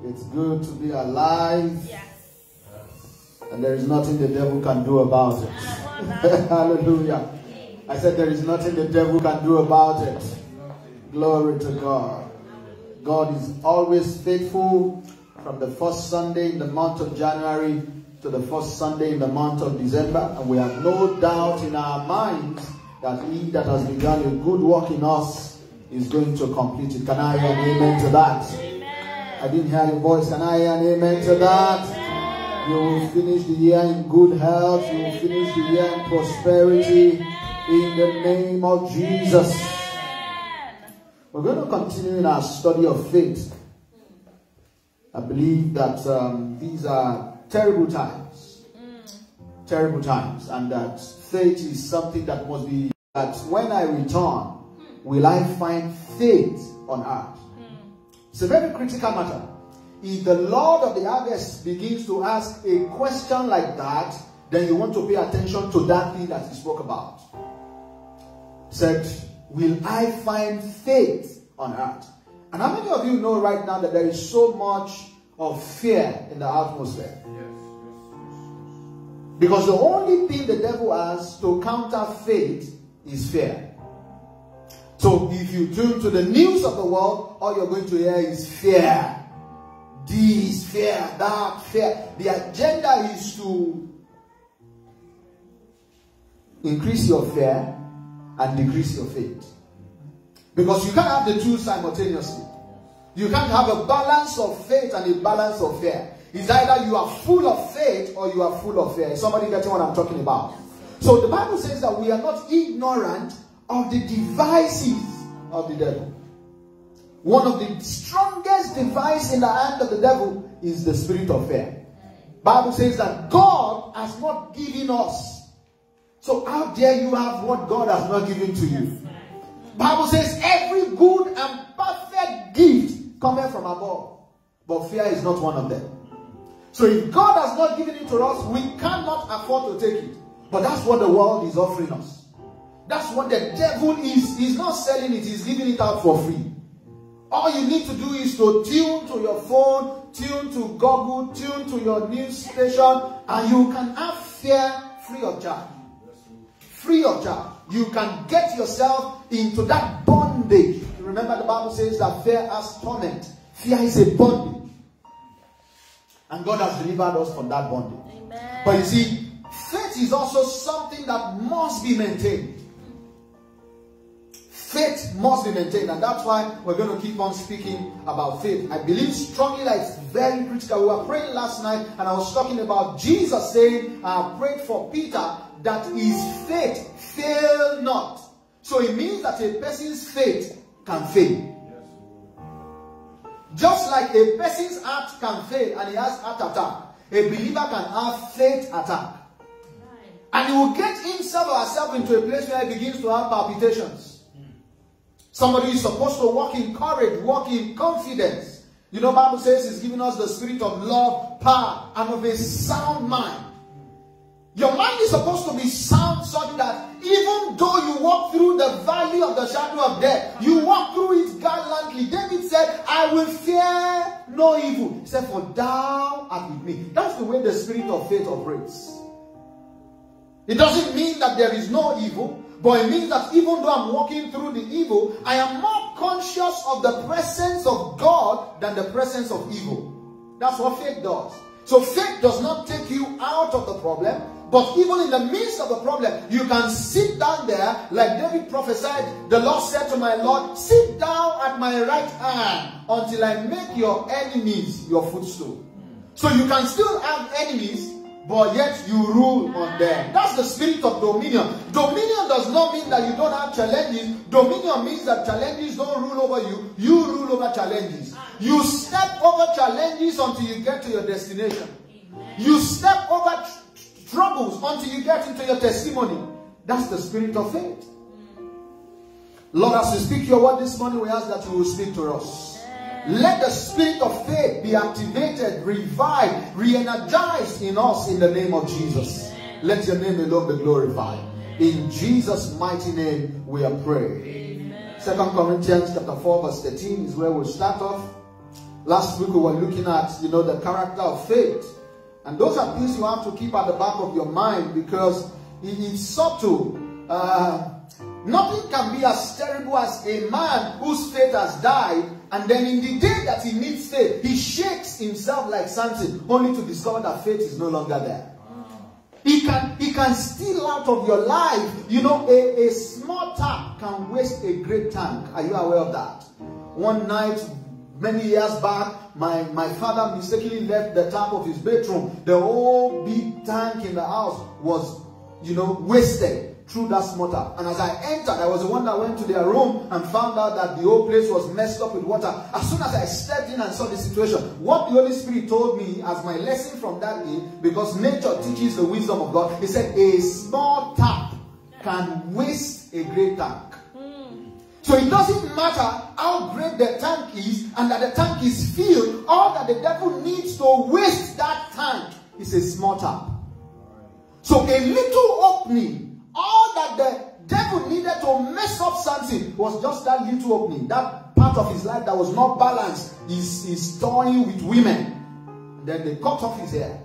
It's good to be alive. Yes. And there is nothing the devil can do about it. Hallelujah. I said there is nothing the devil can do about it. Glory to God. God is always faithful from the first Sunday in the month of January to the first Sunday in the month of December. And we have no doubt in our minds that he that has begun a good work in us is going to complete it. Can I hear an amen to that? Amen. I didn't hear your voice. Can I hear an amen to that? Amen. You will finish the year in good health. You will finish the year in prosperity. In the name of Jesus. We're going to continue in our study of faith. I believe that these are terrible times. Terrible times. And that faith is something that must be, that when I return, will I find faith on earth? It's a very critical matter. If the Lord of the harvest begins to ask a question like that, then you want to pay attention to that thing that he spoke about. Said, will I find faith on earth? And how many of you know right now that there is so much of fear in the atmosphere? Because the only thing the devil has to counter faith is fear. So if you tune to the news of the world, all you're going to hear is fear. This, fear, that, fear. The agenda is to increase your fear and decrease your faith. Because you can't have the two simultaneously. You can't have a balance of faith and a balance of fear. It's either you are full of faith or you are full of fear. Is somebody getting what I'm talking about? So the Bible says that we are not ignorant of the devices of the devil. One of the strongest devices in the hand of the devil is the spirit of fear. Bible says that God has not given us. So how dare you have what God has not given to you? Bible says every good and perfect gift cometh from above. But fear is not one of them. So if God has not given it to us, we cannot afford to take it. But that's what the world is offering us. That's what the devil is. He's not selling it. He's giving it out for free. All you need to do is to tune to your phone, tune to Google, tune to your news station, and you can have fear free of charge. Free of charge. You can get yourself into that bondage. Remember the Bible says that fear has torment. Fear is a bondage. And God has delivered us from that bondage. Amen. But you see, faith is also something that must be maintained. Faith must be maintained, and that's why we're going to keep on speaking about faith. I believe strongly that it's very critical. We were praying last night, and I was talking about Jesus saying, I prayed for Peter that his faith fail not. So it means that a person's faith can fail. Just like a person's heart can fail and he has heart attack, a believer can have faith attack. And he will get himself or herself into a place where he begins to have palpitations. Somebody is supposed to walk in courage, walk in confidence. You know, Bible says it's giving us the spirit of love, power, and of a sound mind. Your mind is supposed to be sound such that even though you walk through the valley of the shadow of death, you walk through it gallantly. David said, I will fear no evil. He said, for thou art with me. That's the way the spirit of faith operates. It doesn't mean that there is no evil. But it means that even though I'm walking through the evil, I am more conscious of the presence of God than the presence of evil. That's what faith does. So faith does not take you out of the problem, but even in the midst of the problem, you can sit down there, like David prophesied. The Lord said to my Lord, sit down at my right hand until I make your enemies your footstool. So you can still have enemies, but yet you rule on them. That's the spirit of dominion. Dominion does not mean that you don't have challenges. Dominion means that challenges don't rule over you. You rule over challenges. You step over challenges until you get to your destination. You step over troubles until you get into your testimony. That's the spirit of faith. Lord, as we speak your word this morning, we ask that you will speak to us. Let the spirit of faith be activated, revived, re-energized in us in the name of Jesus. Let your name alone be glorified. In Jesus' mighty name we are praying. 2 Corinthians chapter 4 verse 13 is where we'll start off. Last week we were looking at, the character of faith. And those are things you have to keep at the back of your mind, because it's subtle. Nothing can be as terrible as a man whose faith has died, and then in the day that he needs faith, he shakes himself like Samson, only to discover that faith is no longer there. He can steal out of your life. A small tap can waste a great tank. Are you aware of that? One night, many years back, my father mistakenly left the tap of his bedroom. The whole big tank in the house was, wasted through that small tap. And as I entered, I was the one that went to their room and found out that the whole place was messed up with water. As soon as I stepped in and saw the situation, what the Holy Spirit told me as my lesson from that day, because nature teaches the wisdom of God, he said, a small tap can waste a great tank. So it doesn't matter how great the tank is and that the tank is filled. All that the devil needs to waste that tank is a small tap. So a little opening, all that the devil needed to mess up something was just that little opening. That part of his life that was not balanced. He's toying with women. And then they cut off his hair.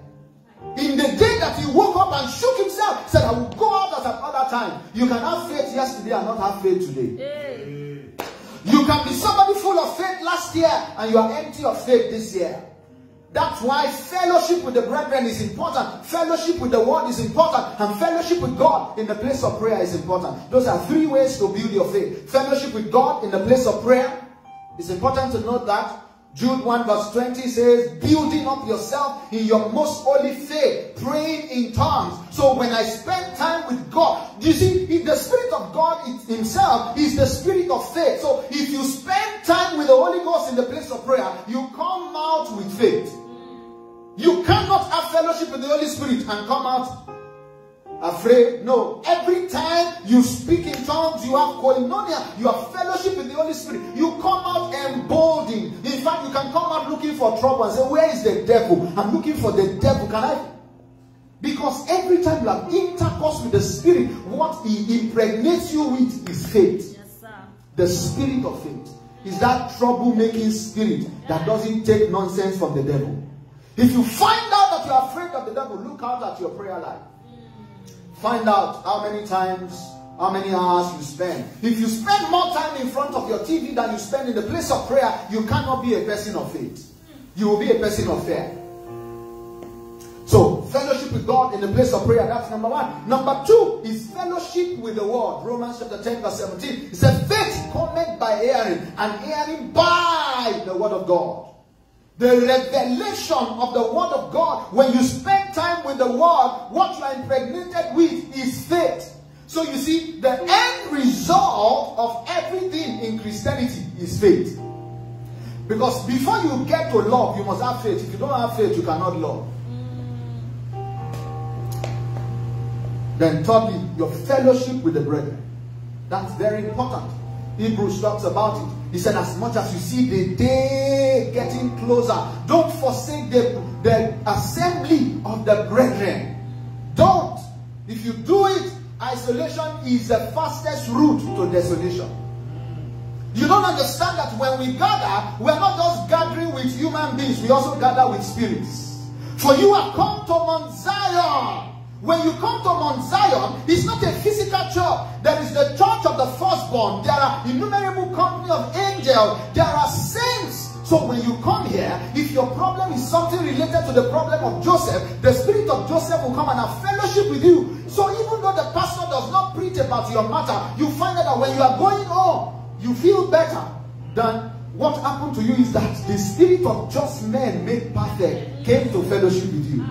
In the day that he woke up and shook himself, said, I will go out at another time. You can have faith yesterday and not have faith today. Hey. You can be somebody full of faith last year and you are empty of faith this year. That's why fellowship with the brethren is important. Fellowship with the word is important. And fellowship with God in the place of prayer is important. Those are three ways to build your faith. Fellowship with God in the place of prayer. It's important to note that. Jude 1 verse 20 says, building up yourself in your most holy faith, praying in tongues. So when I spend time with God, you see, the Spirit of God himself is the Spirit of faith. So if you spend time with the Holy Ghost in the place of prayer, you come out with faith. You cannot have fellowship with the Holy Spirit and come out afraid. No. Every time you speak in tongues, you have koinonia, you have fellowship with the Holy Spirit. You come out emboldened. In fact, you can come out looking for trouble and say, where is the devil? I'm looking for the devil. Can I? Because every time you have intercourse with the Spirit, what he impregnates you with is faith. Yes, sir. The spirit of faith is that troublemaking spirit that doesn't take nonsense from the devil. If you find out that you are afraid of the devil, look out at your prayer life. Find out how many times, how many hours you spend. If you spend more time in front of your TV than you spend in the place of prayer, you cannot be a person of faith. You will be a person of fear. So, fellowship with God in the place of prayer, that's number one. Number two is fellowship with the word. Romans chapter 10 verse 17. It says, faith cometh by hearing, and hearing by the word of God. The revelation of the word of God, when you spend time with the word, what you are impregnated with is faith. So you see, the end result of everything in Christianity is faith. Because before you get to love, you must have faith. If you don't have faith, you cannot love. Then thirdly, your fellowship with the brethren. That's very important. Hebrews talks about it. He said, as much as you see the day getting closer, don't forsake the assembly of the brethren. Don't. If you do it, isolation is the fastest route to desolation. You don't understand that when we gather, we're not just gathering with human beings, we also gather with spirits. For you have come to Mount Zion. When you come to Mount Zion, it's not a physical church. There is the church of the firstborn. There are innumerable company of angels. There are saints. So when you come here, if your problem is something related to the problem of Joseph, the spirit of Joseph will come and have fellowship with you. So even though the pastor does not preach about your matter, you find out that when you are going home, you feel better than what happened to you is that the spirit of just men made perfect came to fellowship with you.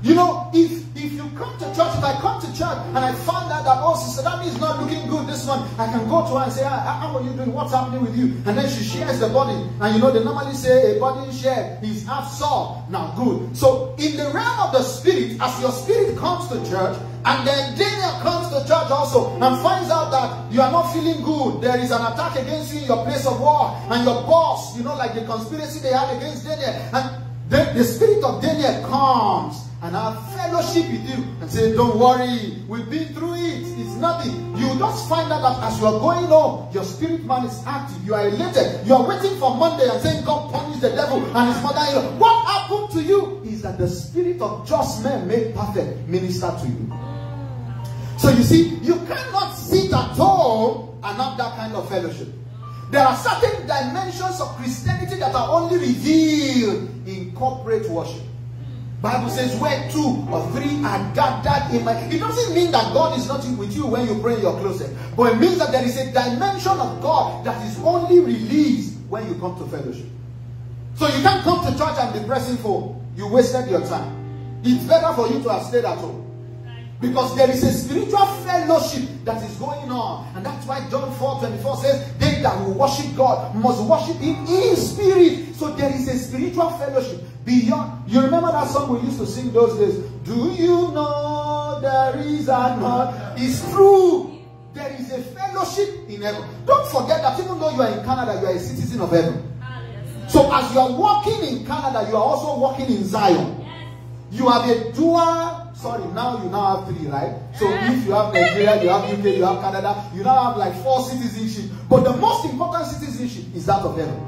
You know, if you come to church, if I come to church and I find out that, oh, Sister Dami is not looking good this month, I can go to her and say, how are you doing? What's happening with you? And then she shares the body. And you know, they normally say a body share is half sore. Now, good. So, in the realm of the spirit, as your spirit comes to church, and then Daniel comes to church also and finds out that you are not feeling good. There is an attack against you in your place of work. And your boss, you know, like the conspiracy they had against Daniel. And then the spirit of Daniel comes and have fellowship with you and say, don't worry, we've been through it, it's nothing. You just find out that as you are going home, your spirit man is active, you are elated, you are waiting for Monday and saying, God punish punish the devil and his mother-in-law. What happened to you is that the spirit of just men made perfect minister to you. So you see, you cannot sit at home and have that kind of fellowship. There are certain dimensions of Christianity that are only revealed in corporate worship. Bible says where 2 or 3 are gathered in my... It doesn't mean that God is not with you when you pray in your closet. But it means that there is a dimension of God that is only released when you come to fellowship. So you can't come to church and be pressing for. You wasted your time. It's better for you to have stayed at home. Because there is a spiritual fellowship that is going on. And that's why John 4:24 says, they that will worship God must worship him in spirit. So there is a spiritual fellowship beyond. You remember that song we used to sing those days? Do you know there is a God? It's true. There is a fellowship in heaven. Don't forget that even though you are in Canada, you are a citizen of heaven. So as you are walking in Canada, you are also walking in Zion. You have a dual... Sorry, now you now have 3, right? So if you have Nigeria, you have UK, you have Canada, you now have like 4 citizenship. But the most important citizenship is that of heaven.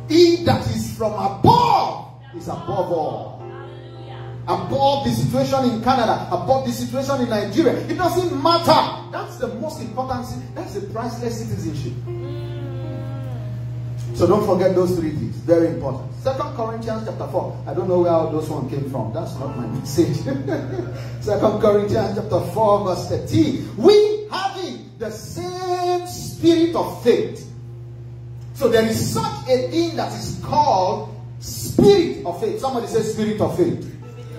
He that is from above is above all. Above the situation in Canada, above the situation in Nigeria. It doesn't matter. That's the most important thing. That's the priceless citizenship. So don't forget those 3 things. Very important. 2 Corinthians chapter 4. I don't know where those one came from. That's not my message. 2 Corinthians chapter 4 verse 13. We having the same spirit of faith. So there is such a thing that is called spirit of faith. Somebody says spirit of faith.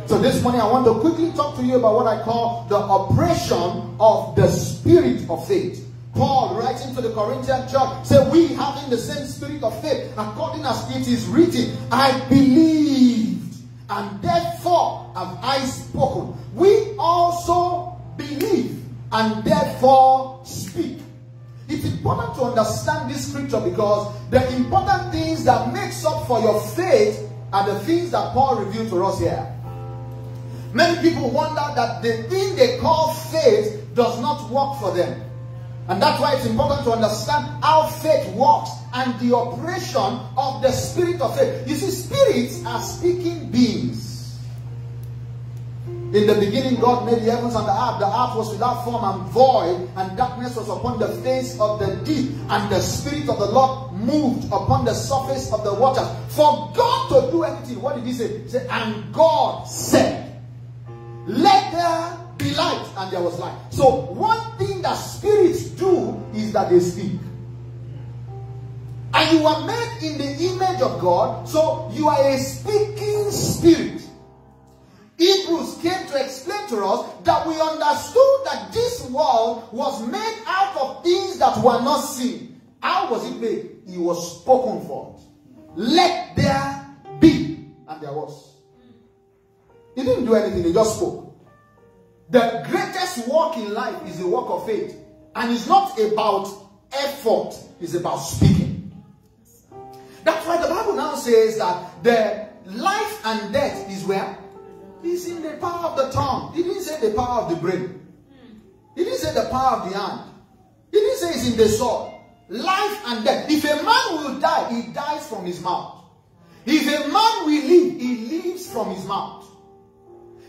So this morning I want to quickly talk to you about what I call the operation of the spirit of faith. Paul writing to the Corinthian church said, we having the same spirit of faith, according as it is written, I believed, and therefore have I spoken. We also believe, and therefore speak. It's important to understand this scripture because the important things that makes up for your faith are the things that Paul revealed to us here. Many people wonder that the thing they call faith does not work for them. And that's why it's important to understand how faith works and the operation of the spirit of faith. You see, spirits are speaking beings. In the beginning, God made the heavens and the earth. The earth was without form and void, and darkness was upon the face of the deep. And the Spirit of the Lord moved upon the surface of the waters. For God to do anything, what did he say? He said, and God said, let there be light, and there was light. So one thing that spirits do is that they speak. And you are made in the image of God, so you are a speaking spirit. Hebrews came to explain to us that we understood that this world was made out of things that were not seen. How was it made? It was spoken for. Let there be, and there was. He didn't do anything, he just spoke. The greatest work in life is the work of faith. And it's not about effort, it's about speaking. That's why the Bible now says that the life and death is where? It's in the power of the tongue. It didn't say the power of the brain. It didn't say the power of the hand. It didn't say it's in the soul. Life and death. If a man will die, he dies from his mouth. If a man will live, he lives from his mouth.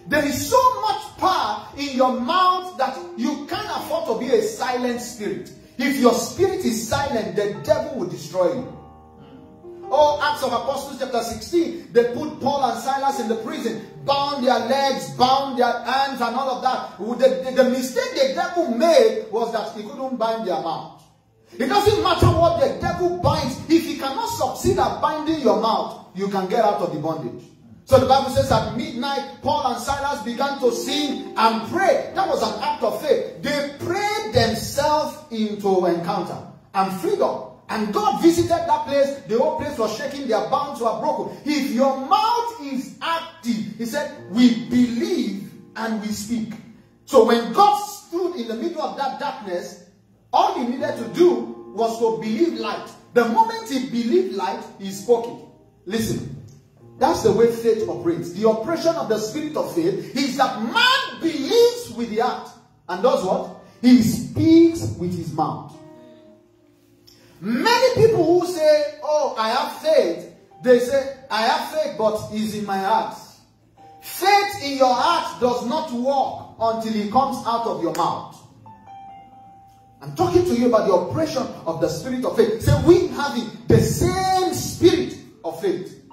There is so much power in your mouth that you can't afford to be a silent spirit. If your spirit is silent, the devil will destroy you. Oh, Acts of Apostles chapter 16, they put Paul and Silas in the prison, bound their legs, bound their hands and all of that. The mistake the devil made was that he couldn't bind their mouth. It doesn't matter what the devil binds. If he cannot succeed at binding your mouth, you can get out of the bondage. So the Bible says at midnight, Paul and Silas began to sing and pray. That was an act of faith. They prayed themselves into encounter and freedom. And God visited that place. The whole place was shaking. Their bonds were broken. If your mouth is active, he said, we believe and we speak. So when God stood in the middle of that darkness, all he needed to do was to believe light. The moment he believed light, he spoke it. Listen. That's the way faith operates. The operation of the spirit of faith is that man believes with the heart and does what? He speaks with his mouth. Many people who say, oh, I have faith, They say, I have faith, but it's in my heart. Faith in your heart does not work until it comes out of your mouth. I'm talking to you about the operation of the spirit of faith. So we having the same spirit of faith.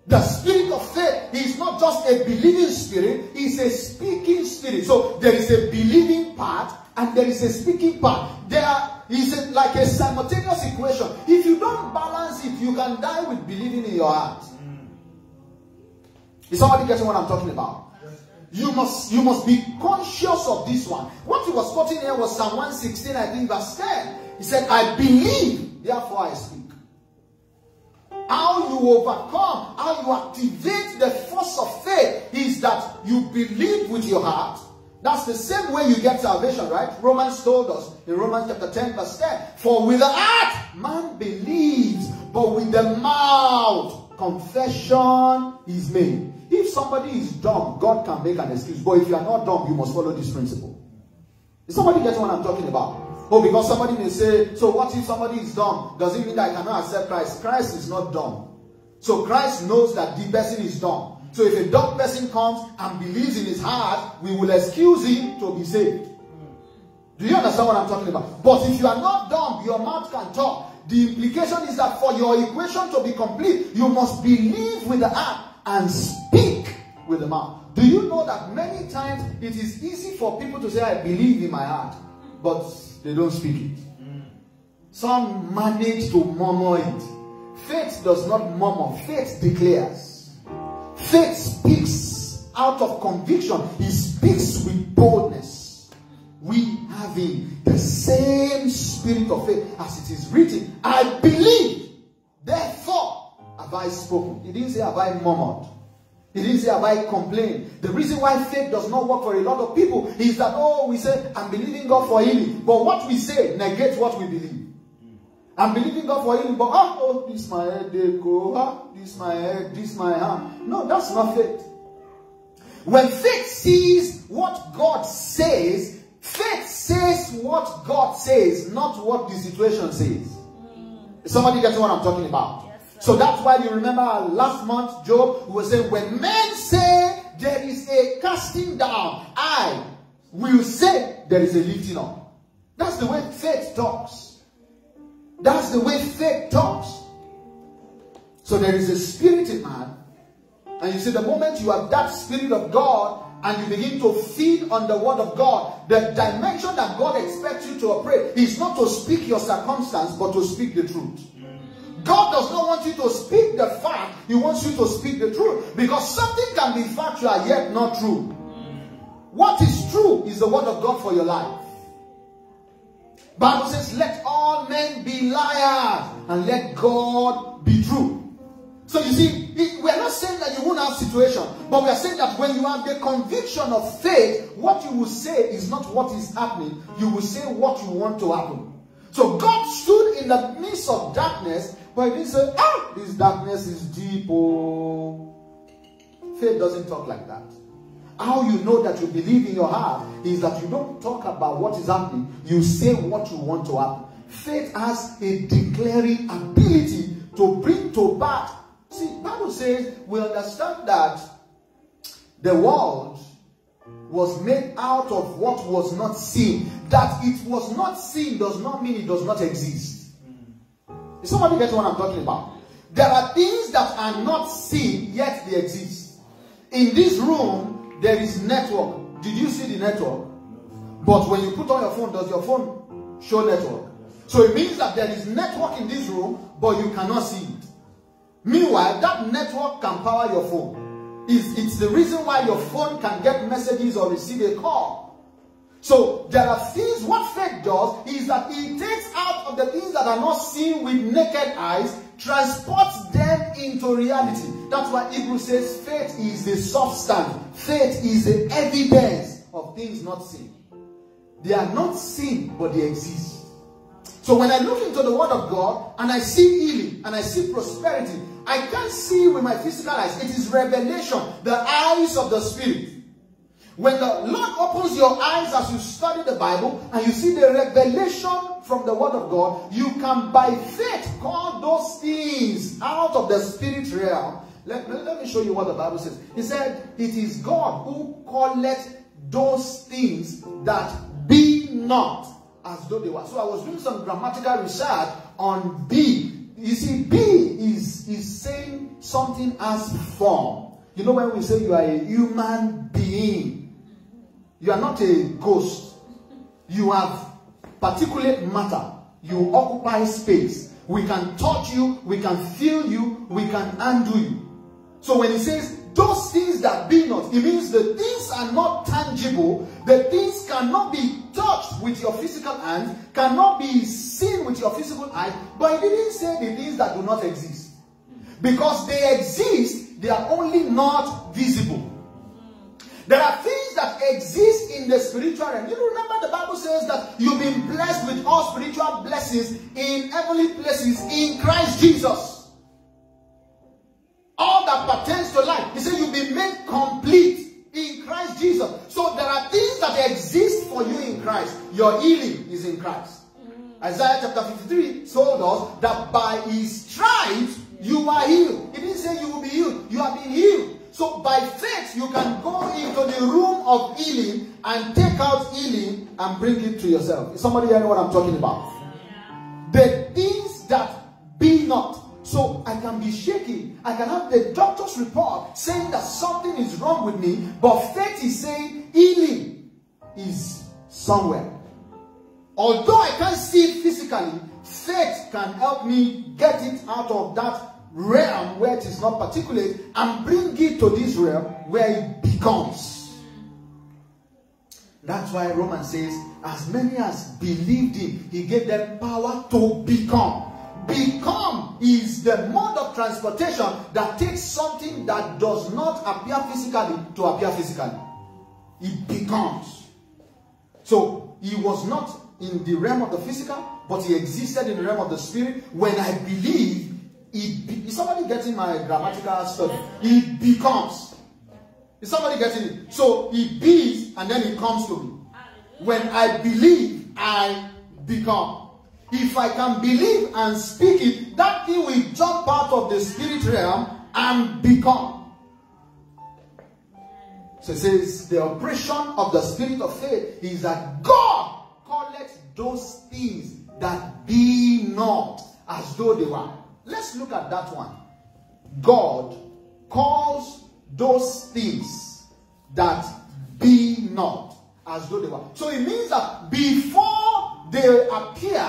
The spirit of faith is not just a believing spirit, it's a speaking spirit. So there is a believing part and there is a speaking part. There is like a simultaneous equation. If you don't balance it, you can die with believing in your heart. Is somebody getting what I'm talking about? You must be conscious of this one. What he was quoting here was Psalm 116, I think verse 10. He said, I believe, therefore I speak. How you overcome, how you activate the force of faith is that you believe with your heart. That's the same way you get salvation, right? Romans told us in Romans chapter 10 verse 10. For with the heart man believes, but with the mouth confession is made. If somebody is dumb, God can make an excuse. But if you are not dumb, you must follow this principle. Is somebody getting what I'm talking about? Oh, because somebody may say, so what if somebody is dumb? Does it mean that I cannot accept Christ? Christ is not dumb. So Christ knows that the person is dumb. So if a dumb person comes and believes in his heart, we will excuse him to be saved. Do you understand what I'm talking about? But if you are not dumb, your mouth can talk. The implication is that for your equation to be complete, you must believe with the heart and speak with the mouth. Do you know that many times it is easy for people to say, I believe in my heart, but they don't speak it. Some manage to murmur it. Faith does not murmur. Faith declares. Faith speaks out of conviction. He speaks with boldness. We having the same spirit of faith as it is written, I believe, therefore have I spoken. He didn't say have I murmured. He didn't say have I complained. The reason why faith does not work for a lot of people is that, oh, we say, I'm believing God for healing. But what we say negates what we believe. I'm believing God for healing, but oh, this my head, they go, this my head, this my hand. No, that's not faith. When faith sees what God says, faith says what God says, not what the situation says. Is somebody getting what I'm talking about? So that's why you remember last month, Job was saying, when men say there is a casting down, I will say there is a lifting up. That's the way faith talks. That's the way faith talks. So there is a spirit in man. And you see, the moment you have that spirit of God and you begin to feed on the word of God, the dimension that God expects you to operate is not to speak your circumstance, but to speak the truth. God does not want you to speak the fact. He wants you to speak the truth. Because something can be factual yet not true. What is true is the word of God for your life. Bible says, let all men be liars and let God be true. So you see, we are not saying that you won't have situation, but we are saying that when you have the conviction of faith, what you will say is not what is happening. You will say what you want to happen. So God stood in the midst of darkness, but he didn't say, this darkness is deep. Oh. Faith doesn't talk like that. How you know that you believe in your heart is that you don't talk about what is happening. You say what you want to happen. Faith has a declaring ability to bring to pass. See, the Bible says we understand that the world was made out of what was not seen. That it was not seen does not mean it does not exist. Is somebody getting what I'm talking about? There are things that are not seen, yet they exist. In this room, there is network. Did you see the network? But when you put on your phone, does your phone show network? So it means that there is network in this room, but you cannot see it. Meanwhile, that network can power your phone. It's the reason why your phone can get messages or receive a call. So there are things, what faith does is that it takes out of the things that are not seen with naked eyes, transports them into reality. That's why Hebrews says faith is the substance. Faith is the evidence of things not seen. They are not seen, but they exist. So when I look into the word of God and I see healing and I see prosperity, I can't see with my physical eyes. It is revelation, the eyes of the spirit. When the Lord opens your eyes as you study the Bible and you see the revelation from the Word of God, you can by faith call those things out of the spirit realm. Let me show you what the Bible says. He said, it is God who calleth those things that be not as though they were. So I was doing some grammatical research on be. You see, be is saying something as form. You know, when we say you are a human being, you are not a ghost. You have particulate matter. You occupy space. We can touch you, we can feel you, we can undo you. So when he says those things that be not, it means the things are not tangible. The things cannot be touched with your physical hands, cannot be seen with your physical eyes. But he didn't say the things that do not exist. Because they exist, they are only not visible. There are things that exist in the spiritual realm. You remember the Bible says that you've been blessed with all spiritual blessings in heavenly places in Christ Jesus. All that pertains to life. He said you've been made complete in Christ Jesus. So there are things that exist for you in Christ. Your healing is in Christ. Isaiah chapter 53 told us that by his stripes you are healed. He didn't say you will be healed. You have been healed. So by faith, you can go into the room of healing and take out healing and bring it to yourself. Is somebody hearing what I'm talking about? The things that be not. So I can be shaking. I can have the doctor's report saying that something is wrong with me. But faith is saying healing is somewhere. Although I can't see it physically, faith can help me get it out of that realm where it is not particulate and bring it to this realm where it becomes. That's why Romans says, as many as believed him, he gave them power to become. Become is the mode of transportation that takes something that does not appear physically to appear physically. It becomes. So he was not in the realm of the physical, but he existed in the realm of the spirit. When I believe, is somebody getting my grammatical study? It becomes. Is somebody getting it? So it bees and then it comes to me. When I believe, I become. If I can believe and speak it, that thing will jump out of the spirit realm and become. So it says the operation of the spirit of faith is that God calleth those things that be not as though they were. Let's look at that one. God calls those things that be not as though they were. So it means that before they appear,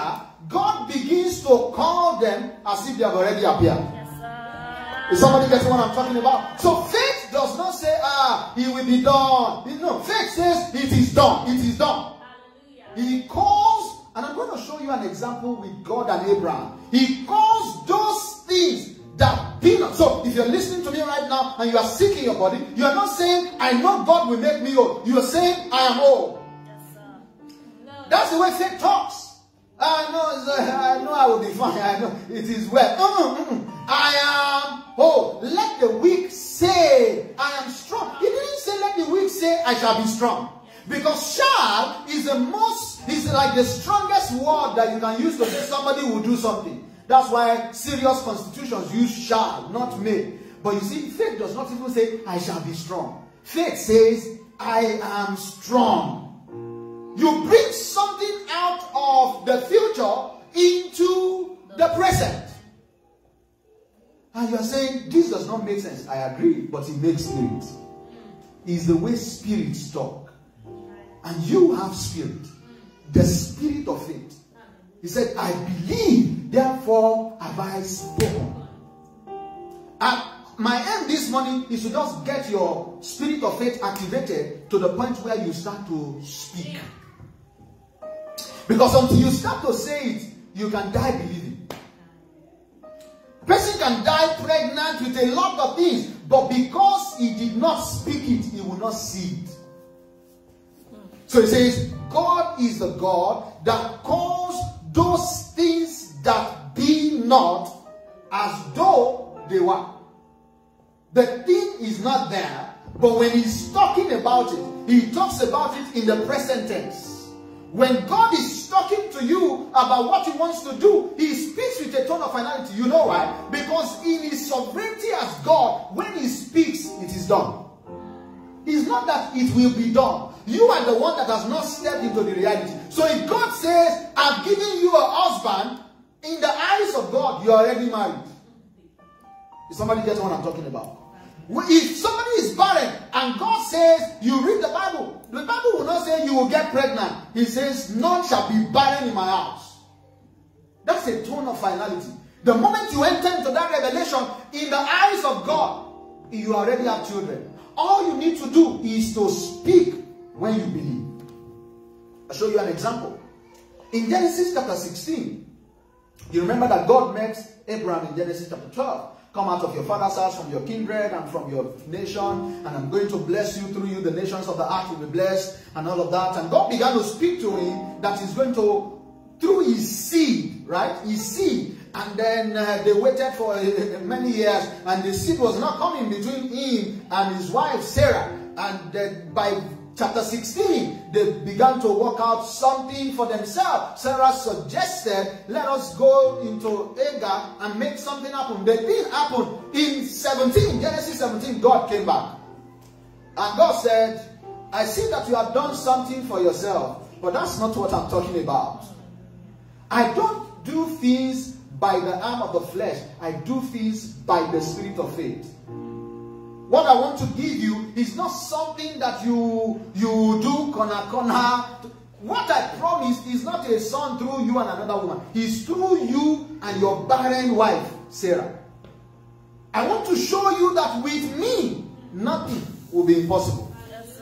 God begins to call them as if they have already appeared. Yes, sir. Is somebody getting what I'm talking about? So faith does not say, it will be done. No, faith says it is done. It is done. Hallelujah. He calls, and I'm going to show you an example with God and Abraham. He calls those things that be not. So if you're listening to me right now and you are sick in your body, you are not saying, I know God will make me whole. You are saying, I am whole. Yes, sir. No. That's the way faith talks. I know I will be fine. I know it is well. I am whole. Let the weak say, I am strong. He didn't say, let the weak say, I shall be strong. Because shall is like the strongest word that you can use to say somebody will do something. That's why serious constitutions use shall, not may. But you see, faith does not even say, I shall be strong. Faith says, I am strong. You bring something out of the future into the present. And you are saying, this does not make sense. I agree, but it makes spirit. It's the way spirits talk. And you have spirit. The spirit of faith. He said, I believe, therefore have I spoken. And my aim this morning is to just get your spirit of faith activated to the point where you start to speak. Because until you start to say it, you can die believing. Person can die pregnant with a lot of things, but because he did not speak it, he will not see it. So he says, God is the God that calls those things that be not as though they were. The thing is not there, But when he's talking about it, he talks about it in the present tense. When God is talking to you about what he wants to do, he speaks with a tone of finality. You know why? Because in his sovereignty as God, when he speaks, it is done. It's not that it will be done. You are the one that has not stepped into the reality. So if God says, I've given you a husband, in the eyes of God, you're already married. Is somebody get what I'm talking about? If somebody is barren and God says, you read the Bible will not say you will get pregnant. He says, none shall be barren in my house. That's a tone of finality. The moment you enter into that revelation, in the eyes of God, you already have children. All you need to do is to speak when you believe. I'll show you an example. In Genesis chapter 16, you remember that God met Abraham in Genesis chapter 12. Come out of your father's house, from your kindred, and from your nation, and I'm going to bless you. Through you, the nations of the earth will be blessed, and all of that. And God began to speak to him that he's going to, through his seed, right? His seed. And then they waited for many years, and the seed was not coming between him and his wife, Sarah. And then by chapter 16, they began to work out something for themselves. Sarah suggested, let us go into Hagar and make something happen. That didn't happen. In Genesis 17, God came back. And God said, I see that you have done something for yourself, but that's not what I'm talking about. I don't do things by the arm of the flesh. I do things by the spirit of faith. What I want to give you is not something that you do corner. What I promised is not a son through you and another woman. It's through you and your barren wife, Sarah. I want to show you that with me, nothing will be impossible.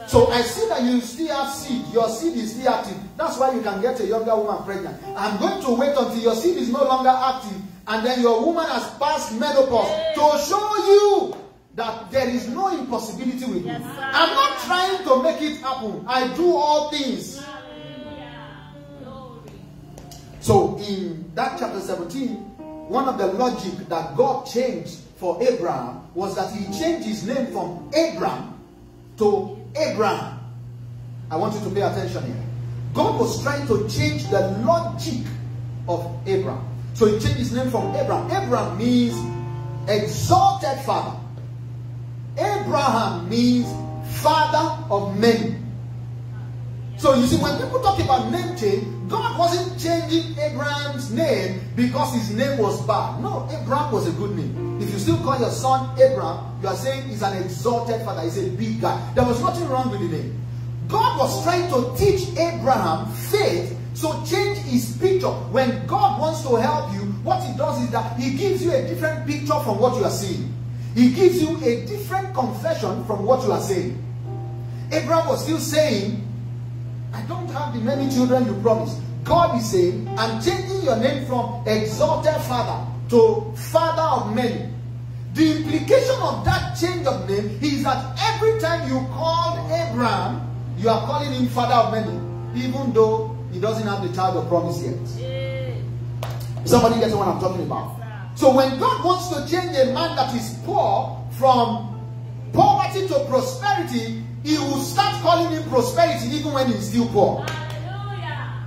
So I see that you still have seed. Your seed is still active. That's why you can get a younger woman pregnant. I'm going to wait until your seed is no longer active, and then your woman has passed menopause to show you that there is no impossibility with me. I'm not trying to make it happen. I do all things. So in that chapter 17, one of the logic that God changed for Abraham was that he changed his name from Abram to Abraham. I want you to pay attention here. God was trying to change the logic of Abraham. So he changed his name from Abraham. Abraham means exalted father. Abraham means father of many. So you see, when people talk about name change, God wasn't changing Abraham's name because his name was bad. No, Abraham was a good name. If you still call your son Abraham, you are saying he's an exalted father. He's a big guy. There was nothing wrong with the name. God was trying to teach Abraham faith, so change his picture. When God wants to help you, what he does is that he gives you a different picture from what you are seeing. He gives you a different confession from what you are saying. Abraham was still saying, I don't have the many children you promised. God is saying, I'm changing your name from exalted father to father of many. The implication of that change of name is that every time you call Abraham, you are calling him father of many, even though he doesn't have the child of promise yet. Somebody gets what I'm talking about? So when God wants to change a man that is poor from poverty to prosperity, he will start calling him prosperity even when he's still poor. Hallelujah.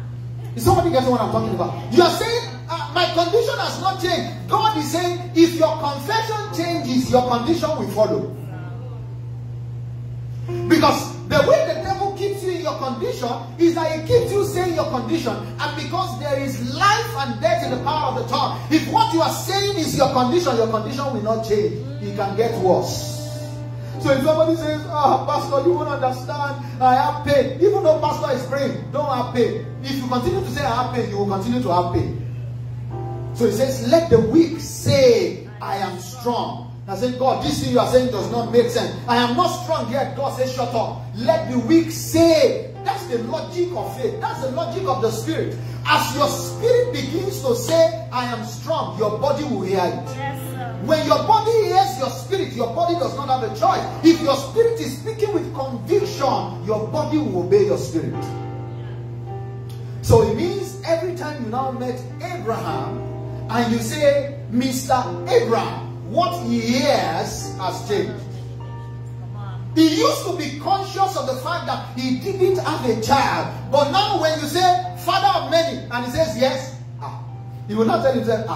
Is somebody getting what I'm talking about? You are saying, my condition has not changed. God is saying, if your confession changes, your condition will follow. Because the way the devil keeps you in your condition is that he keeps you saying your condition. And because there is life and death in the power of the tongue, if what you are saying is your condition will not change. It can get worse. So if somebody says, Pastor, you won't understand, I have pain. Even though Pastor is praying, don't have pain. If you continue to say I have pain, you will continue to have pain. So he says, let the weak say, I am strong. I said, God, this thing you are saying does not make sense. I am not strong yet. God says, shut up. Let the weak say. That's the logic of faith. That's the logic of the spirit. As your spirit begins to say, I am strong, your body will hear it. Yes, sir. When your body hears your spirit, your body does not have a choice. If your spirit is speaking with conviction, your body will obey your spirit. So it means every time you now met Abraham and you say, Mr. Abraham, what he hears has changed. He used to be conscious of the fact that he didn't have a child. But now when you say, father of many, and he says yes, he will not tell himself,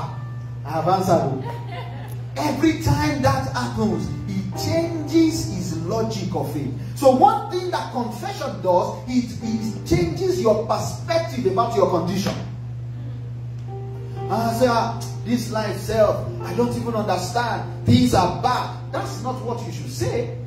I have answered. Every time that happens, he changes his logic of it. So one thing that confession does, it changes your perspective about your condition. And I say, this life self, I don't even understand. Things are bad. That's not what you should say.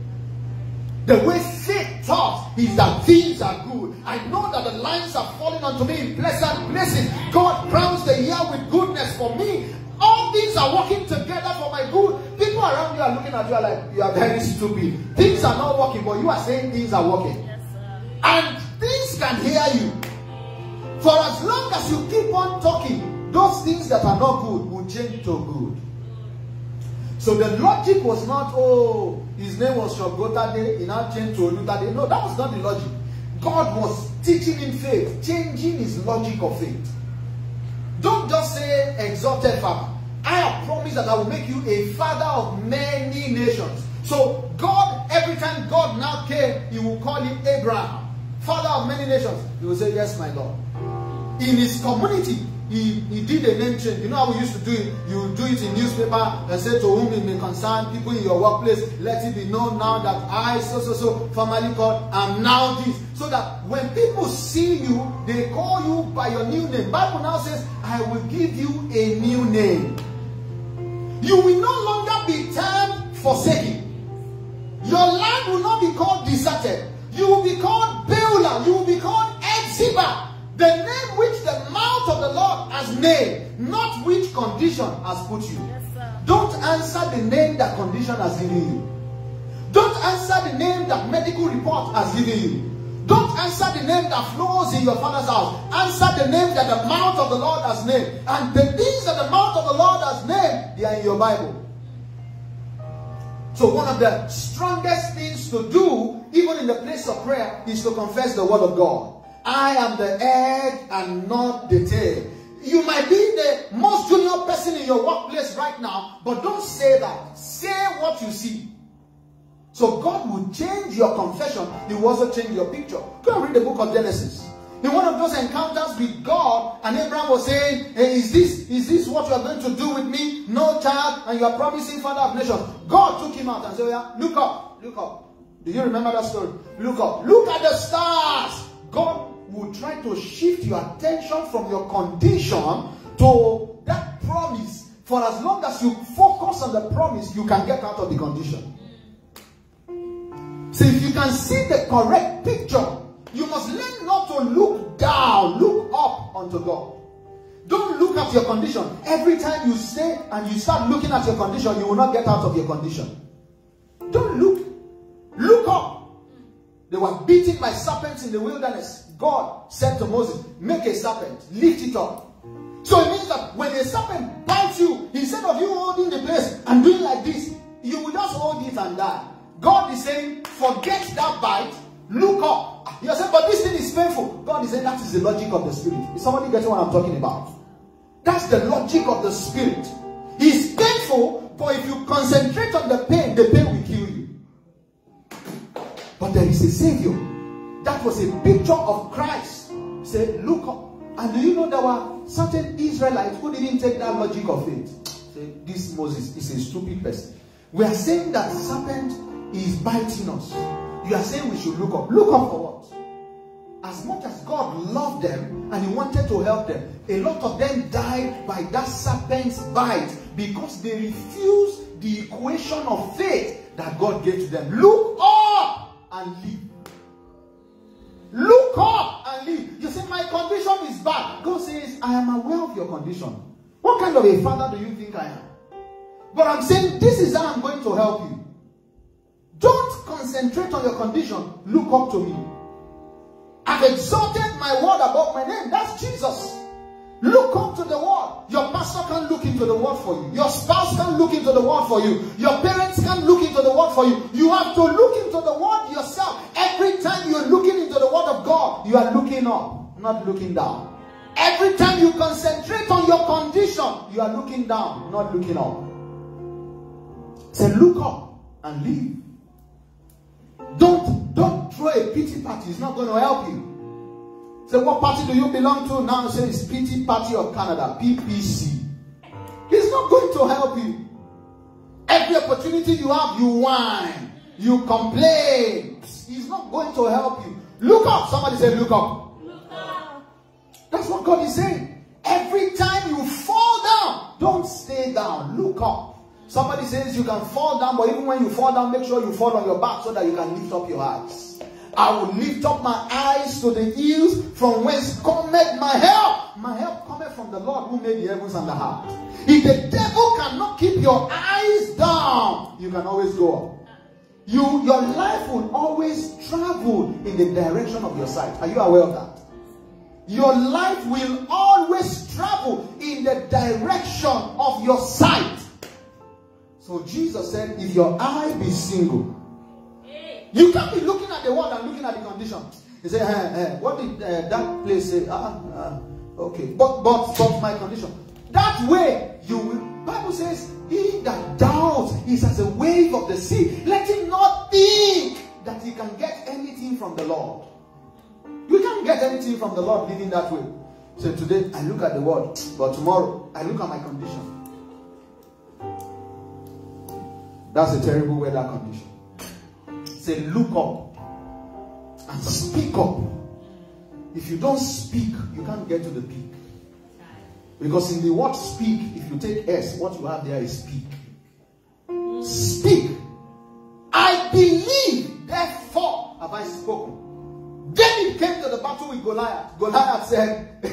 The way faith taught is that things are good. I know that the lines are falling onto me in pleasant places. God crowns the year with goodness for me. All things are working together for my good. People around you are looking at you like, you are very stupid. Things are not working, but you are saying things are working. Yes, sir. And things can hear you. For as long as you keep on talking, those things that are not good will change to good. So the logic was not, oh, his name was Shogotade, he now changed to Olutade. No, that was not the logic. God was teaching him faith, changing his logic of faith. Don't just say exalted father. I have promised that I will make you a father of many nations. So God, every time God now came, he will call him Abraham, father of many nations. He will say, yes, my Lord. In his community, he did a name change. You know how we used to do it? You do it in newspaper and say, to whom it may concern, people in your workplace, let it be known now that I, formerly called, am now this. So that when people see you, they call you by your new name. Bible now says, I will give you a new name. You will no longer be termed forsaken. Your land will not be called deserted. You will be called Beulah. You will be called Hephzibah. The name which the mouth of the Lord has named, not which condition has put you. Yes, sir. Don't answer the name that condition has given you. Don't answer the name that medical report has given you. Don't answer the name that flows in your father's house. Answer the name that the mouth of the Lord has named. And the things that the mouth of the Lord has named, they are in your Bible. So one of the strongest things to do, even in the place of prayer, is to confess the word of God. I am the head and not the tail. You might be the most junior person in your workplace right now, but don't say that. Say what you see. So God will change your confession. He will also change your picture. Go and read the book of Genesis. In one of those encounters with God, and Abraham was saying, hey, is this what you are going to do with me? No child, and you are promising father of nations. God took him out and said, yeah, look up, look up. Do you remember that story? Look up. Look at the stars. God will try to shift your attention from your condition to that promise. For as long as you focus on the promise, you can get out of the condition. So if you can see the correct picture, you must learn not to look down, look up unto God. Don't look at your condition. Every time you say and you start looking at your condition, you will not get out of your condition. Don't look. Look up. They were beaten by serpents in the wilderness. God said to Moses, make a serpent, lift it up. So it means that when a serpent bites you, instead of you holding the place and doing like this, you will just hold it and die. God is saying, forget that bite, look up. You're saying, but this thing is painful. God is saying, that is the logic of the spirit. Is somebody getting what I'm talking about? That's the logic of the spirit. It's painful, but if you concentrate on the pain will kill you. But there is a Savior. That was a picture of Christ. Say, look up. And do you know there were certain Israelites who didn't take that logic of faith? Say, this Moses is a stupid person. We are saying that serpent is biting us. You are saying we should look up. Look up for what? As much as God loved them and he wanted to help them, a lot of them died by that serpent's bite because they refused the equation of faith that God gave to them. Look up and live. Look up and live. You say, my condition is bad. God says, I am aware of your condition. What kind of a father do you think I am? But I'm saying, this is how I'm going to help you. Don't concentrate on your condition. Look up to me. I've exalted my word above my name. That's Jesus. Look up to the word. Your pastor can look into the word for you. Your spouse can look into the word for you. Your parents can look into the word for you. You have to look into the word yourself. Every time you're looking into the word of God, you are looking up, not looking down. Every time you concentrate on your condition, you are looking down, not looking up. Say, look up and live. Don't throw a pity party. It's not going to help you. Say, what party do you belong to? Now say it's Pity Party of Canada, PPC. It's not going to help you. Every opportunity you have, you whine, you complain. It's not going to help you. Look up. Somebody say, look up. Look up. That's what God is saying. Every time you fall down, don't stay down. Look up. Somebody says you can fall down, but even when you fall down, make sure you fall on your back so that you can lift up your eyes. I will lift up my eyes to the hills from whence cometh my help. My help cometh from the Lord who made the heavens and the earth. If the devil cannot keep your eyes down, you can always go up. Your life will always travel in the direction of your sight. Are you aware of that? Your life will always travel in the direction of your sight. So Jesus said, if your eye be single, you can't be looking at the world and looking at the condition. He said, what did that place say? Okay, but my condition. That way, you will. Bible says, he that doubts is as a wave of the sea. Let him not think that he can get anything from the Lord. You can't get anything from the Lord living that way. So today, I look at the world, but tomorrow, I look at my condition. That's a terrible weather condition. Say, look up and speak up. If you don't speak, you can't get to the peak. Because in the word speak, if you take S, what you have there is speak. Speak. I believe, therefore have I spoken. David came to the battle with Goliath. Goliath said,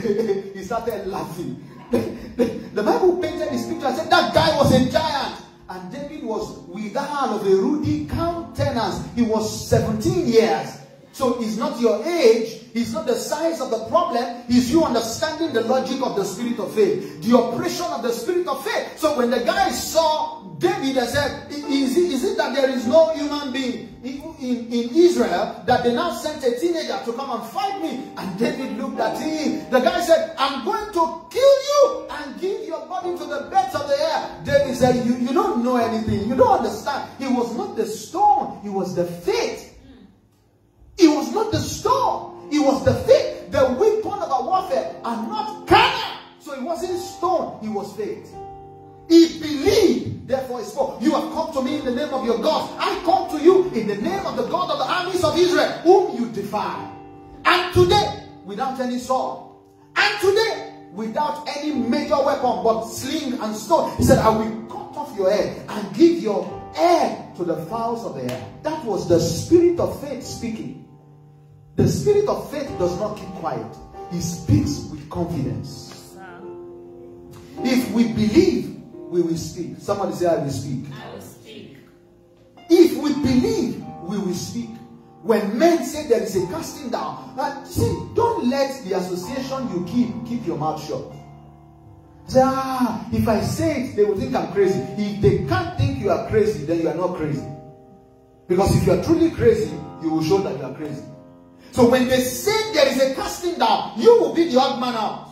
he started laughing. The Bible painted this picture and said that guy was a giant. And David was withal of a ruddy countenance. He was 17 years. So it's not your age, it's not the size of the problem, it's you understanding the logic of the spirit of faith, the operation of the spirit of faith. So when the guy saw David, they said, is it that there is no human being in Israel that they now sent a teenager to come and fight me? And David looked at him. The guy said, I'm going to kill you and give your body to the birds of the air. David said, you don't know anything. You don't understand. It was not the stone. It was the faith. It was not the stone. It was the faith. The weapon of our warfare are not carnal. So it wasn't stone. It was faith. He believed, therefore he spoke. You have come to me in the name of your God. I come to you in the name of the God of the armies of Israel, whom you defy. And today, without any sword. And today, without any major weapon, but sling and stone. He said, I will cut off your head and give your head to the fowls of the air. That was the spirit of faith speaking. The spirit of faith does not keep quiet. He speaks with confidence. If we believe, we will speak. Somebody say, I will speak. I will speak. If we believe, we will speak. When men say there is a casting down, see, don't let the association you keep your mouth shut. Say, if I say it, they will think I'm crazy. If they can't think you are crazy, then you are not crazy. Because if you are truly crazy, you will show that you are crazy. So when they say there is a casting down, you will be the odd man out.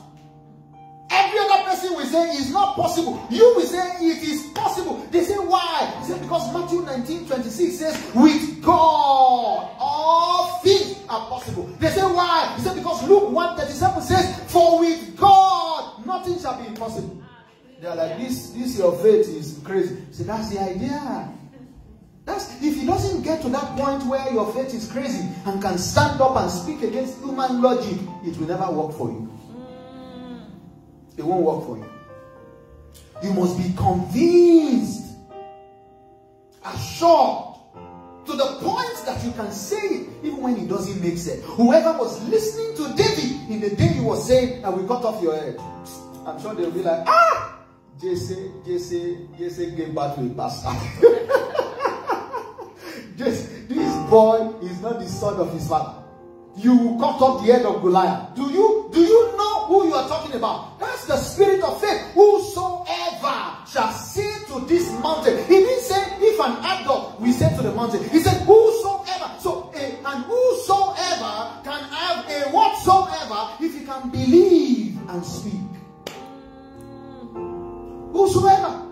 Every other person will say it's not possible. You will say it is possible. They say why? They say because Matthew 19:26 says with God all things are possible. They say why? They say because Luke 1:37 says for with God nothing shall be impossible. They are like this your faith is crazy. So that's the idea. If it doesn't get to that point where your faith is crazy and can stand up and speak against human logic, it will never work for you. It won't work for you. You must be convinced, assured, to the point that you can say it even when it doesn't make sense. Whoever was listening to David in the day he was saying, I will cut off your head, I'm sure they'll be like, Jesse gave birth to a bastard. This boy is not the son of his father. You cut off the head of Goliath. Do you know who you are talking about? That's the spirit of faith. Whosoever shall say to this mountain. He didn't say if an adult we say to the mountain. He said whosoever. So and whosoever can have a whatsoever if he can believe and speak. Whosoever.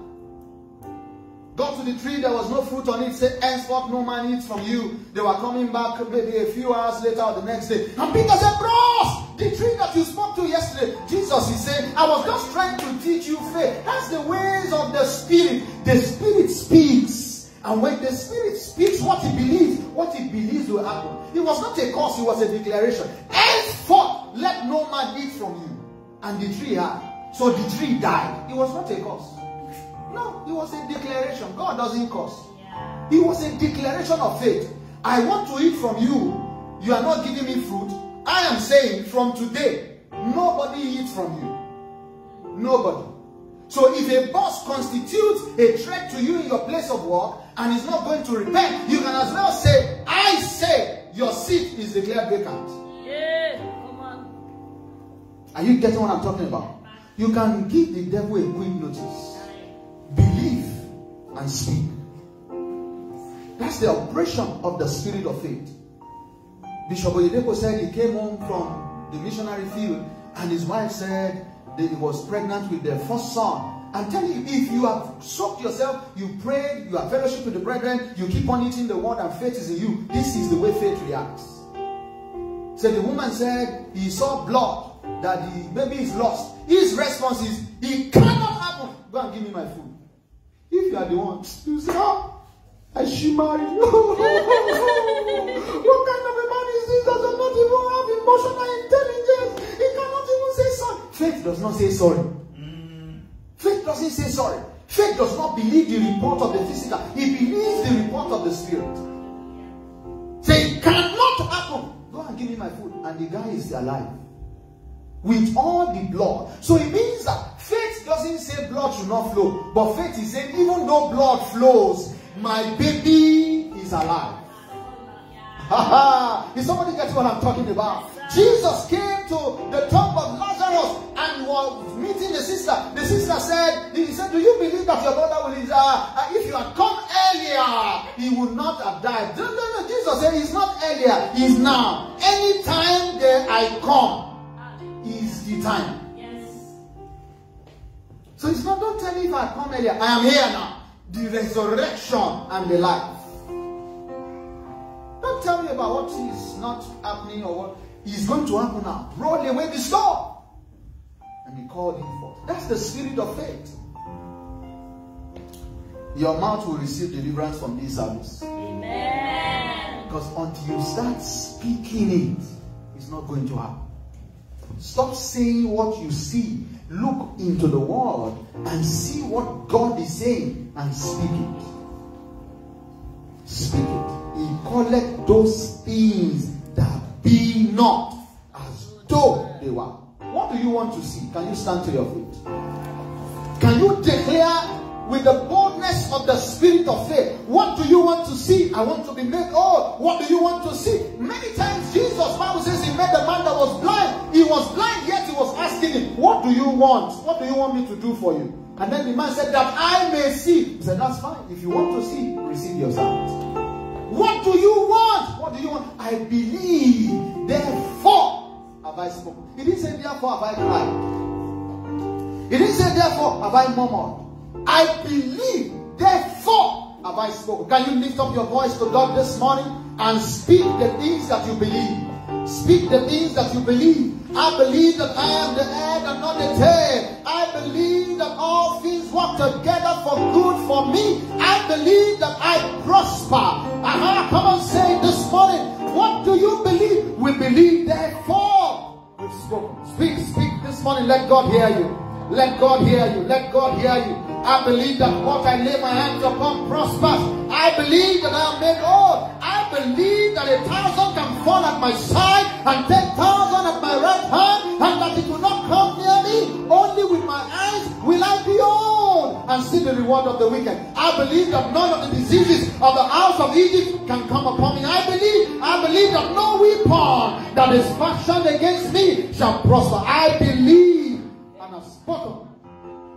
Go to the the tree, there was no fruit on it. Say, henceforth no man eats from you. They were coming back maybe a few hours later or the next day. And Peter said, bros, the tree that you spoke to yesterday. Jesus is saying, I was just trying to teach you faith. That's the ways of the Spirit. The Spirit speaks. And when the Spirit speaks what he believes will happen. It was not a curse, it was a declaration. Henceforth, let no man eat from you. And the tree had. So the tree died. It was not a curse. No, it was a declaration. God doesn't curse. Yeah. It was a declaration of faith. I want to eat from you. You are not giving me fruit. I am saying from today, nobody eats from you. Nobody. So if a boss constitutes a threat to you in your place of work and is not going to repent, you can as well say, I say your seat is declared vacant. Yeah, come on. Are you getting what I'm talking about? You can give the devil a quick notice. Believe and speak. That's the operation of the spirit of faith. Bishop Oyedepo said he came home from the missionary field and his wife said that he was pregnant with their first son. I'm telling you, if you have soaked yourself, you prayed, you have fellowship with the brethren, you keep on eating the word and faith is in you, this is the way faith reacts. So the woman said he saw blood, that the baby is lost. His response is, it cannot happen. Go and give me my food. If you are the one, you say, oh, I should marry you. What kind of a man is this that does not even have emotional intelligence? He cannot even say sorry. Faith does not say sorry. Faith doesn't say sorry. Faith does not believe the report of the physical. He believes the report of the spirit. Say, it cannot happen. Go and give me my food. And the guy is alive. With all the blood. So it means that faith doesn't say blood should not flow. But faith is saying, even though blood flows, my baby is alive. Is somebody getting what I'm talking about? Jesus came to the tomb of Lazarus and was meeting the sister. The sister said, he said, do you believe that your brother will if you had come earlier, he would not have died. No. Jesus said, he's not earlier, he's now. Anytime that I come is the time. Yes. So it's not, don't tell me if I come earlier. I am here now. The resurrection and the life. Don't tell me about what is not happening or what is going to happen now. Roll away the storm. And he called him forth. That's the spirit of faith. Your mouth will receive deliverance from this service. Amen. Because until you start speaking it, it's not going to happen. Stop saying what you see. Look into the word and see what God is saying and speak it. Speak it. He calleth those things that be not as though they were. What do you want to see? Can you stand to your feet? Can you declare with the boldness of the spirit of faith? What do you want to see? I want to be made whole. What do you want to see? Many times Jesus, Bible says, he met the man that was blind. He was blind, yet he was asking him, what do you want? What do you want me to do for you? And then the man said, that I may see. He said, that's fine. If you want to see, receive your sight. What do you want? What do you want? I believe, therefore have I spoken. He didn't say, therefore have I cried. He didn't say, therefore have I murmured. I believe, therefore have I spoken. Can you lift up your voice to God this morning and speak the things that you believe? Speak the things that you believe. I believe that I am the head and not the tail. I believe that all things work together for good for me. I believe that I prosper. Come on, say this morning. What do you believe? We believe, therefore we've spoken. Speak this morning. Let God hear you. Let God hear you. Let God hear you. I believe that what I lay my hands upon prospers. I believe that I am made whole. I believe that 1,000 can fall at my side and 10,000 at my right hand, and that it will not come near me. Only with my eyes will I behold and see the reward of the wicked. I believe that none of the diseases of the house of Egypt can come upon me. I believe that no weapon that is fashioned against me shall prosper. I believe and have spoken.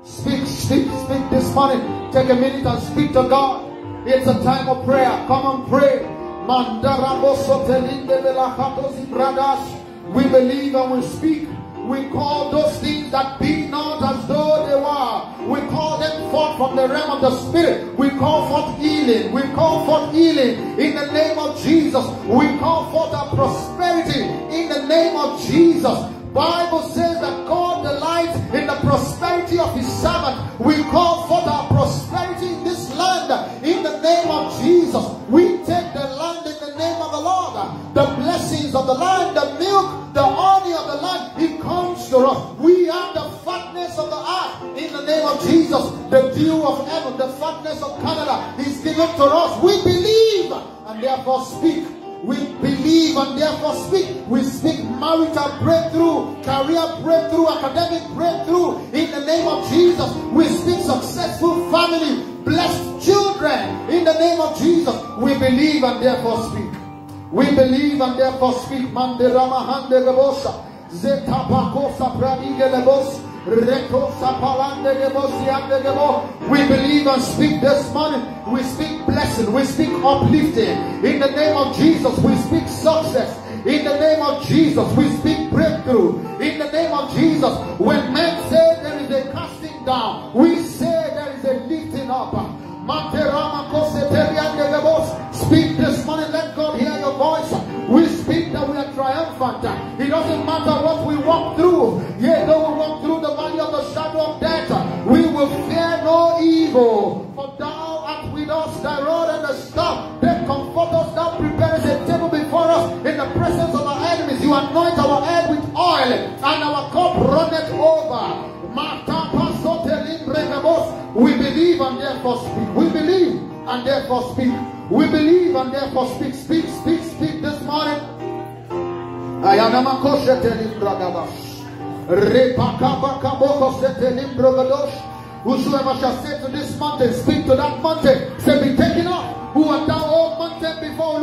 Speak this morning. Take a minute and speak to God. It's a time of prayer. Come and pray. We believe and we speak. We call those things that be not as though they were. We call them forth from the realm of the Spirit. We call forth healing. We call forth healing in the name of Jesus. We call forth our prosperity in the name of Jesus. Bible says that God delights in the prosperity of his servant. We call forth our prosperity in this land in the name of Jesus. We take the land in the name of the Lord. The blessings of the land, the milk, the honey of the land, it comes to us. We are the fatness of the earth in the name of Jesus. The dew of heaven, the fatness of Canada is given to us. We believe and therefore speak. We believe and therefore speak. We speak marital breakthrough, career breakthrough, academic breakthrough in the name of Jesus. We speak successful family, blessed children in the name of Jesus. We believe and therefore speak. We believe and therefore speak. Manderama hande gebosa, zetapakosa pradige lebos. We believe and speak this morning. We speak blessing. We speak uplifting. In the name of Jesus, we speak success. In the name of Jesus, we speak breakthrough. In the name of Jesus, when men say there is a casting down, we say there is a lifting up. Speak this morning. Let God hear your voice. We speak that we are triumphant. It doesn't matter what we walk through. Yea, though we walk through the valley of the shadow of death, we will fear no evil. For thou art with us, thy rod and the staff, they comfort us. Thou preparest a table before us in the presence of our enemies. You anoint our head with oil, and our cup runneth over. We believe and therefore speak. We believe and therefore speak. We believe and therefore speak. Speak, speak, speak this morning. Whosoever shall say to this mountain, speak to that mountain, say, be taken up. Who art thou, O mountain, before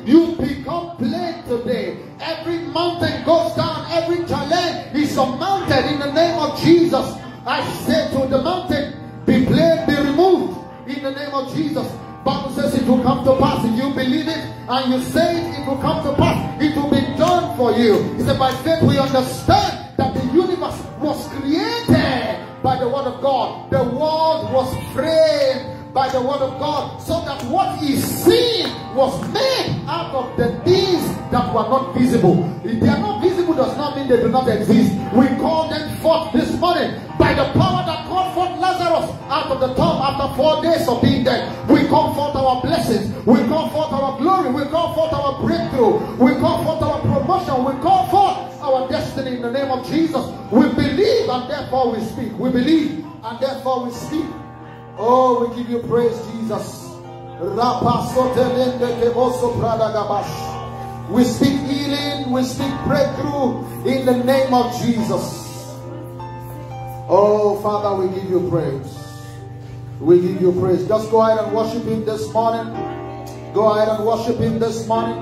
you become plain today. Every mountain goes down, every challenge is surmounted in the name of Jesus. I say to the mountain, be plain, be removed in the name of Jesus. Bible says it will come to pass. If you believe it and you say it, it will come to pass. It will be done for you. He said, by faith we understand that the universe was created by the word of God. The world was framed by the word of God, so that what is seen was made out of the things that were not visible. If they are not visible, does not mean they do not exist. We call them forth this morning by the power that called forth Lazarus out of the tomb after 4 days of being dead. We call forth our blessings. We call forth our glory. We call forth our breakthrough. We call forth our promotion. We call forth our destiny in the name of Jesus. We believe and therefore we speak. We believe and therefore we speak. Oh, we give you praise, Jesus. We speak healing, we speak breakthrough in the name of Jesus. Oh, Father, we give you praise. We give you praise. Just go ahead and worship him this morning. Go ahead and worship him this morning.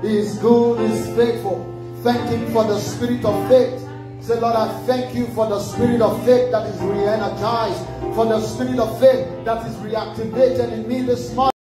He is good, he is faithful. Thank him for the spirit of faith. Say, Lord, I thank you for the spirit of faith that is re-energized, for the spirit of faith that is reactivated in me this morning.